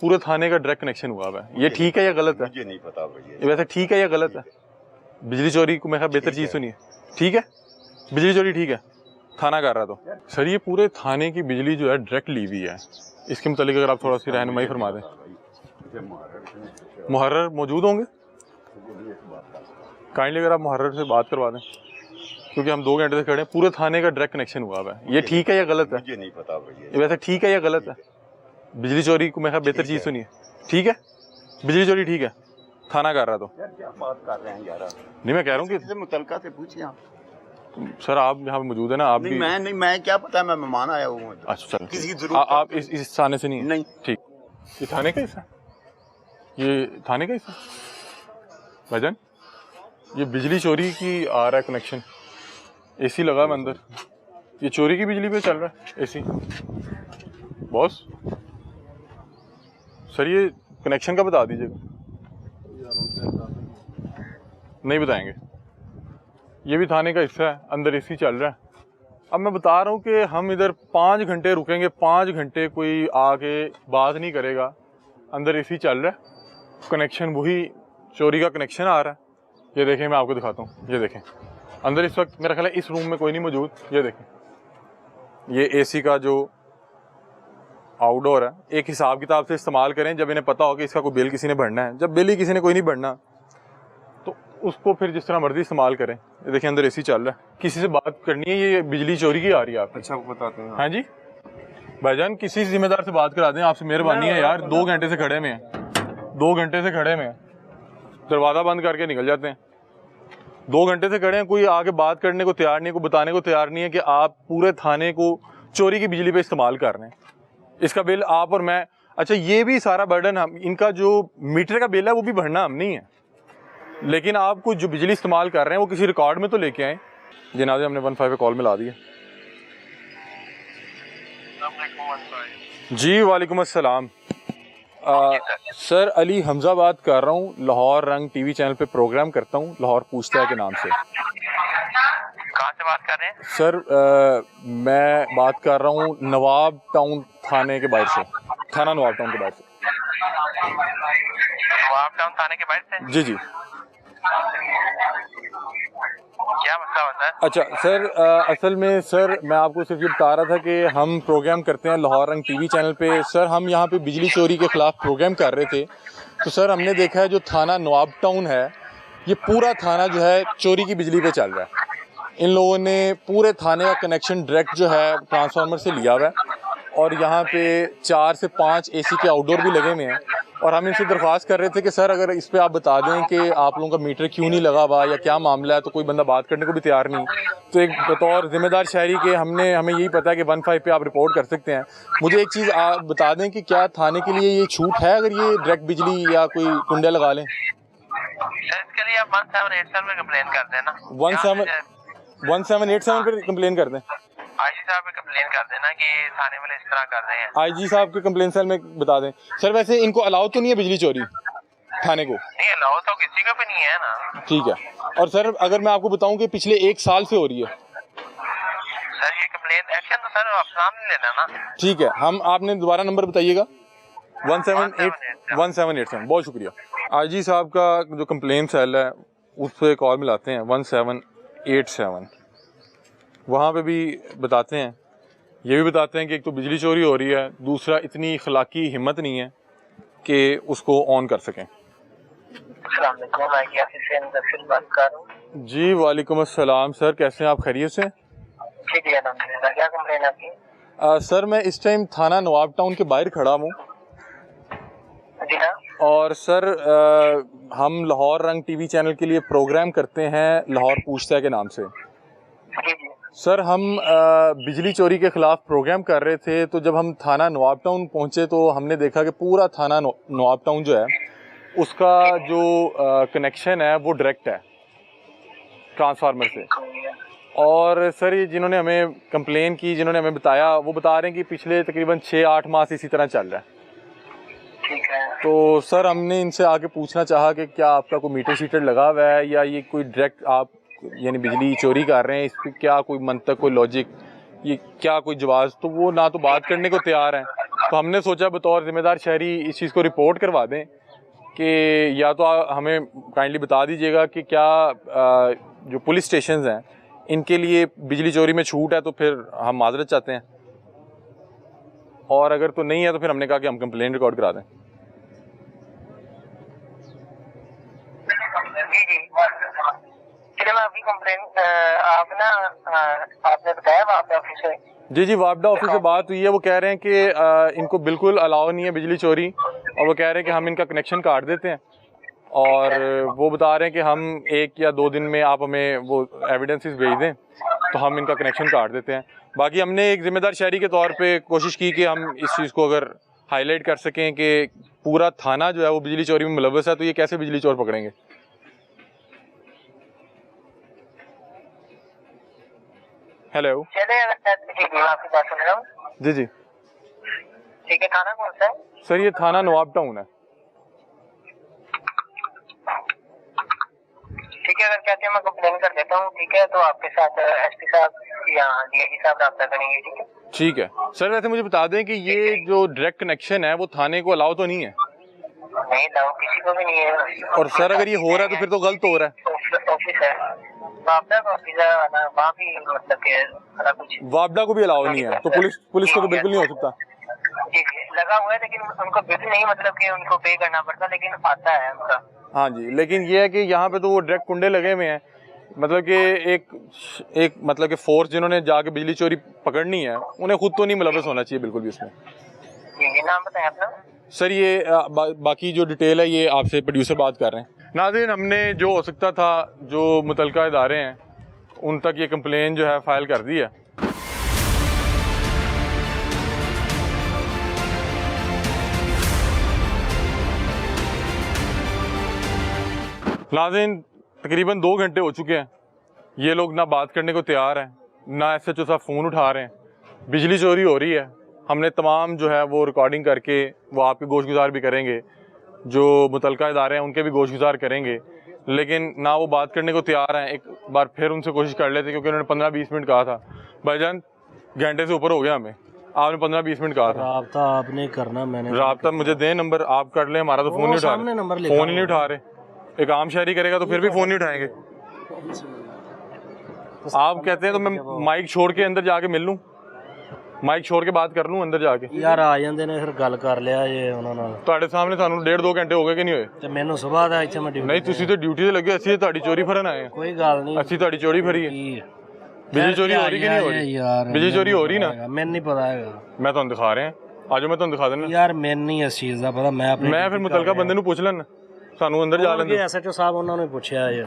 पूरे थाने का direct connection हुआ है, ये ठीक है या गलत है? मुझे नहीं पता भैया, ये वैसे ठीक है या गलत है? बिजली चोरी को मैं बेहतर चीज़ सुनिए, ठीक है बिजली चोरी ठीक है, थाना कर रहा तो सर ये पूरे थाने की बिजली जो है डायरेक्ट ली हुई है, इसके मुतालिक अगर आप थोड़ा सी रहनुमाई फरमा दें। मुहर्रर मौजूद होंगे, काइंडली अगर आप मुहर्रर से बात करवा दें, क्योंकि हम 2 घंटे से खड़े हैं, पूरे थाने का डायरेक्ट कनेक्शन हुआ है, ये ठीक है या गलत है? मुझे नहीं पता भैया, ये वैसे ठीक है या गलत है? बिजली चोरी को मैं बेहतर चीज़ सुनिए, ठीक है बिजली चोरी ठीक है, थाना कर रहा तो यार क्या बात कर रहे हैं यार, नहीं मैं कह रहा हूँ कि मुतलका से पूछिए आप। सर आप यहाँ पे मौजूद है ना, आप नहीं मैं क्या पता, मैं मेहमान आया हूँ। अच्छा चल किसी की जरूरत आप इस थाने से नहीं? नहीं ठीक, ये थाने का हिस्सा, ये थाने का हिस्सा भाईजान, ये बिजली चोरी की आ रहा है कनेक्शन, एसी लगा है अंदर, ये चोरी की बिजली पे चल रहा है एसी। बॉस सर ये कनेक्शन का बता दीजिएगा। नहीं बताएंगे, ये भी थाने का हिस्सा है, अंदर एसी चल रहा है। अब मैं बता रहा हूँ कि हम इधर 5 घंटे रुकेंगे, 5 घंटे कोई आके बात नहीं करेगा, अंदर एसी चल रहा है, कनेक्शन वही चोरी का कनेक्शन आ रहा है। ये देखें मैं आपको दिखाता हूँ, ये देखें अंदर इस वक्त मेरा ख्याल है इस रूम में कोई नहीं मौजूद, ये देखें ये एसी का जो आउटडोर है, एक हिसाब किताब से इस्तेमाल करें, जब इन्हें पता हो कि इसका कोई बिल किसी ने भरना है, जब बिल ही किसी ने कोई नहीं भरना तो उसको फिर जिस तरह मर्जी इस्तेमाल करें। ये देखिए अंदर एसी चल रहा है, किसी से बात करनी है, ये बिजली चोरी की आ रही है आप? अच्छा बताते हैं। हाँ जी भाईजान, किसी जिम्मेदार से बात करा दें, आपसे मेहरबानी है यार, 2 घंटे से खड़े में हैं, 2 घंटे से खड़े में हैं, दरवाज़ा बंद करके निकल जाते हैं। 2 घंटे से खड़े हैं, कोई आके बात करने को तैयार नहीं है, कोई बताने को तैयार नहीं है कि आप पूरे थाने को चोरी की बिजली पे इस्तेमाल कर रहे हैं, इसका बिल आप और मैं। अच्छा ये भी सारा बर्डन हम, इनका जो मीटर का बिल है वो भी भरना हम नहीं है, लेकिन आपको जो बिजली इस्तेमाल कर रहे हैं वो किसी रिकॉर्ड में तो लेके आए। जनाब हमने 15 पे कॉल मिला दिया। जी वालेकुम अस्सलाम। सर अली हमजा बात कर रहा हूँ, लाहौर रंग टीवी चैनल पे प्रोग्राम करता हूँ, लाहौर पूछता है के नाम से। कहाँ से बात कर रहे हैं सर मैं बात कर रहा हूँ नवाब टाउन थाने के बाहर से, थाना नवाब टाउन के बाहर से। नवाब टाउन थाने के बाहर से? जी जी। क्या मसला होता है? अच्छा सर असल में सर मैं आपको सिर्फ ये बता रहा था कि हम प्रोग्राम करते हैं लाहौर रंग टीवी चैनल पे। सर हम यहाँ पे बिजली चोरी के ख़िलाफ़ प्रोग्राम कर रहे थे, तो सर हमने देखा है जो थाना नवाब टाउन है, ये पूरा थाना जो है चोरी की बिजली पे चल रहा है। इन लोगों ने पूरे थाने का कनेक्शन डायरेक्ट जो है ट्रांसफार्मर से लिया हुआ है, और यहाँ पे 4 से 5 एसी के आउटडोर भी लगे हुए हैं। और हम इनसे दरख्वास्त कर रहे थे कि सर अगर इस पे आप बता दें कि आप लोगों का मीटर क्यों नहीं लगा हुआ या क्या मामला है, तो कोई बंदा बात करने को भी तैयार नहीं। तो एक बतौर जिम्मेदार शहरी के हमें यही पता है कि 15 पे आप रिपोर्ट कर सकते हैं। मुझे एक चीज़ आप बता दें कि क्या थाने के लिए ये छूट है अगर ये डायरेक्ट बिजली या कोई कुंडे लगा लें? इसके लिए आप 1787 में कंप्लेन कर देना। 1787 पर कंप्लेन कर दें। आईजी साहब पे कंप्लेन कर देना कि थाने वाले इस तरह कर रहे हैं। आईजी साहब के कंप्लेन सेल में बता दें। सर वैसे इनको अलाउ तो नहीं है बिजली चोरी थाने को? नहीं अलाउ तो किसी को भी नहीं है ना। ठीक है। और सर अगर मैं आपको बताऊं कि पिछले 1 साल से हो रही है। सर ये कंप्लेन एक्शन तो सर आप सामने लेना ना। ठीक है, हम आपने दोबारा नंबर बताइएगा। 1787। बहुत शुक्रिया। आईजी साहब का जो कंप्लेन सेल है उस पर कॉल मिलाते हैं 1787, वहाँ पे भी बताते हैं, ये भी बताते हैं कि एक तो बिजली चोरी हो रही है, दूसरा इतनी अखलाकी हिम्मत नहीं है कि उसको ऑन कर सकें। जी वालेकुम अस्सलाम। सर कैसे हैं आप, खैरियत से? क्या कंप्लेन आपकी? सर मैं इस टाइम थाना नवाब टाउन के बाहर खड़ा हूँ। जी हाँ। और सर हम लाहौर रंग टीवी चैनल के लिए प्रोग्राम करते हैं लाहौर पूछता है के नाम से। सर हम बिजली चोरी के ख़िलाफ़ प्रोग्राम कर रहे थे, तो जब हम थाना नवाब टाउन पहुँचे तो हमने देखा कि पूरा थाना नवाब टाउन जो है उसका जो कनेक्शन है वो डायरेक्ट है ट्रांसफार्मर से। और सर ये जिन्होंने हमें कंप्लेन की, जिन्होंने हमें बताया, वो बता रहे हैं कि पिछले तकरीबन 6-8 माह से इसी तरह चल रहा है। तो सर हमने इनसे आके पूछना चाहा कि क्या आपका कोई मीटर शीटर लगा हुआ है या ये कोई डायरेक्ट आप यानी बिजली चोरी कर रहे हैं, इस पर क्या कोई मंतक, कोई लॉजिक, ये क्या कोई जवाब? तो वो ना तो बात करने को तैयार हैं तो हमने सोचा बतौर ज़िम्मेदार शहरी इस चीज़ को रिपोर्ट करवा दें कि या तो हमें काइंडली बता दीजिएगा कि क्या जो पुलिस स्टेशंस हैं इनके लिए बिजली चोरी में छूट है, तो फिर हम माजरत चाहते हैं, और अगर तो नहीं है तो फिर हमने कहा कि हम कंप्लेंट रिकॉर्ड करा दें। जी जी चलिए मैं अभी कंप्लेन आप ना आपने बताया वापडा ऑफिस से? जी वापडा ऑफिस से बात हुई है, वो कह रहे हैं कि इनको बिल्कुल अलाउ नहीं है बिजली चोरी, और वो कह रहे हैं कि हम इनका कनेक्शन काट देते हैं, और वो बता रहे हैं कि हम 1 या 2 दिन में आप हमें वो एविडेंसेस भेज दें तो हम इनका कनेक्शन काट देते हैं। बाकी हमने एक ज़िम्मेदार शहरी के तौर पे कोशिश की कि हम इस चीज़ को अगर हाईलाइट कर सकें कि पूरा थाना जो है वो बिजली चोरी में मुलव्वस है, तो ये कैसे बिजली चोर पकड़ेंगे। हेलो चलिए जी मैं आपकी बात सुन रहा हूँ। जी ठीक है, थाना कौन सा है? सर ये थाना नवाब टाउन है। ठीक है, अगर कहते हैं मैं कंप्लेन कर देता हूँ, ठीक है, तो आपके साथ एसपी साहब या डीआईजी साहब रब्ता करेंगे। ठीक है ठीक है सर। वैसे मुझे बता दें कि ये जो डायरेक्ट कनेक्शन है वो थाने को अलाउ तो नहीं है? नहीं लाओ, किसी को भी नहीं है। और सर अगर ये हो रहा है तो फिर तो गलत हो रहा है। ऑफिस है वापडा का ऑफिस है ना, वहाँ भी मतलब के सारा कुछ वापडा को भी अलाउ नहीं है, तो पुलिस को तो बिल्कुल नहीं हो सकता। जी लगा हुआ है, लेकिन उनको बिल नहीं मतलब कि उनको पे करना पड़ता, लेकिन आता है उनका। हाँ जी, लेकिन ये है कि यहाँ पे तो वो डायरेक्ट कुंडे लगे हुए हैं, मतलब कि एक मतलब कि फोर्स जिन्होंने जाके बिजली चोरी पकड़नी है उन्हें खुद तो नहीं मुलव्वस होना चाहिए बिल्कुल भी उसमें। जी नाम बताएं अपना। सर ये बाकी जो डिटेल है ये आपसे प्रोड्यूसर बात कर रहे हैं। नाज़रीन, हमने जो हो सकता था, जो मुतलका इदारे हैं उन तक ये कंप्लेन जो है फाइल कर दी है। नाज़रीन, तकरीबन 2 घंटे हो चुके हैं, ये लोग ना बात करने को तैयार हैं, ना SHO साहब फ़ोन उठा रहे हैं। बिजली चोरी हो रही है, हमने तमाम जो है वो रिकॉर्डिंग करके वो आपके गोशगुजार भी करेंगे, जो मुतलका इदारे हैं उनके भी गोशगुजार करेंगे, लेकिन ना वो बात करने को तैयार हैं। एक बार फिर उनसे कोशिश कर लेते, क्योंकि उन्होंने 15-20 मिनट कहा था। भाईजान घंटे से ऊपर हो गया हमें, आपने 15-20 मिनट कहा था। राब्ता आपने करना, मैंने राब्ता मुझे दें नंबर, आप कर लें, हमारा तो फ़ोन नहीं उठा रहे, फ़ोन ही नहीं उठा रहे। एक आम शहरी करेगा तो फिर भी फ़ोन नहीं उठाएंगे। आप कहते हैं तो मैं माइक छोड़ के अंदर जाके मिल लूँ, माइक छोड़ के बात कर लूँ अंदर जाके? यार आ जाते ने फिर गल कर लिया ये ਉਹਨਾਂ ਨਾਲ। ਤੁਹਾਡੇ ਸਾਹਮਣੇ ਸਾਨੂੰ 1.5-2 ਘੰਟੇ ਹੋ ਗਏ ਕਿ ਨਹੀਂ ਹੋਏ? ਤੇ ਮੈਨੂੰ ਸਵੇਰ ਦਾ ਇੱਥੇ ਮੈਂ ਡਿਊਟੀ ਨਹੀਂ ਤੁਸੀਂ ਤਾਂ ਡਿਊਟੀ ਤੇ ਲੱਗੇ, ਅਸੀਂ ਤੁਹਾਡੀ ਚੋਰੀ ਫੜਨ ਆਏ ਹਾਂ। ਕੋਈ ਗੱਲ ਨਹੀਂ, ਅਸੀਂ ਤੁਹਾਡੀ ਚੋਰੀ ਫੜੀ ਹੈ। ਬਿਜਲੀ ਚੋਰੀ ਹੋ ਰਹੀ ਕਿ ਨਹੀਂ ਹੋ ਰਹੀ? ਯਾਰ ਬਿਜਲੀ ਚੋਰੀ ਹੋ ਰਹੀ ਨਾ? ਮੈਨੂੰ ਨਹੀਂ ਪਤਾ ਹੈਗਾ। ਮੈਂ ਤੁਹਾਨੂੰ ਦਿਖਾ ਰਿਹਾ, ਆਜੋ ਮੈਂ ਤੁਹਾਨੂੰ ਦਿਖਾ ਦਿੰਦਾ। ਯਾਰ ਮੈਨੂੰ ਨਹੀਂ ਇਸ ਚੀਜ਼ ਦਾ ਪਤਾ, ਮੈਂ ਆਪਣੇ ਮੈਂ ਫਿਰ ਮੁਤਲਕਾ ਬੰਦੇ ਨੂੰ ਪੁੱਛ ਲੈਣਾ, ਸਾਨੂੰ ਅੰਦਰ ਜਾ ਲੈਂਦੇ। SHO ਸਾਹਿਬ ਉਹਨਾਂ ਨੂੰ ਪੁੱਛਿਆ ਜੇ।